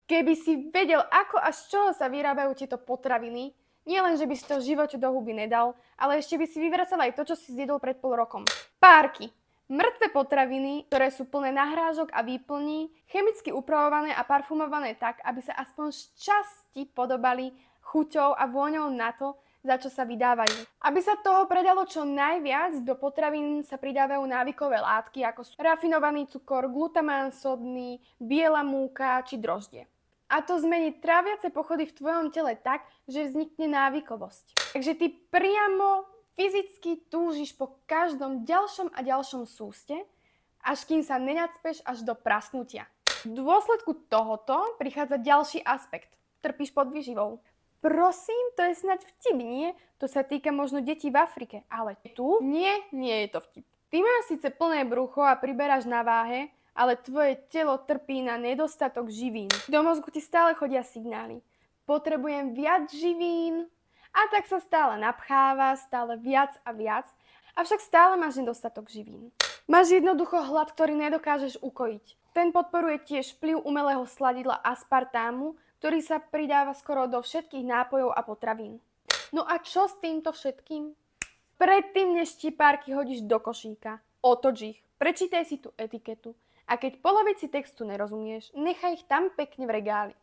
Keby si vedel, ako a z čoho sa vyrábajú tieto potraviny, nielen, že by si to v živote do huby nedal, ale ešte by si vyvracal aj to, čo si zjedol pred pol rokom. Párky. Mŕtve potraviny, ktoré sú plné nahrážok a výplní, chemicky upravované a parfumované tak, aby sa aspoň z časti podobali chuťou a vôňou na to, za čo sa vydávajú. Aby sa toho predalo čo najviac, do potravín sa pridávajú návykové látky, ako sú rafinovaný cukor, glutamán sodný, biela múka či droždie. A to zmení tráviace pochody v tvojom tele tak, že vznikne návykovosť. Takže ty priamo fyzicky túžiš po každom ďalšom a ďalšom súste, až kým sa nenacpeš až do prasknutia. V dôsledku tohoto prichádza ďalší aspekt. Trpíš podvýživou. Prosím, to je snáď vtip, nie? To sa týka možno detí v Afrike, ale tu nie je to vtip. Ty máš síce plné brucho a priberáš na váhe, ale tvoje telo trpí na nedostatok živín. Do mozgu ti stále chodia signály. Potrebujem viac živín. A tak sa stále napcháva, stále viac a viac, avšak stále máš nedostatok živín. Máš jednoducho hlad, ktorý nedokážeš ukojiť. Ten podporuje tiež vplyv umelého sladidla aspartámu, ktorý sa pridáva skoro do všetkých nápojov a potravín. No a čo s týmto všetkým? Predtým, než ti párky hodíš do košíka, otoč ich, prečítaj si tú etiketu a keď polovici textu nerozumieš, nechaj ich tam pekne v regáli.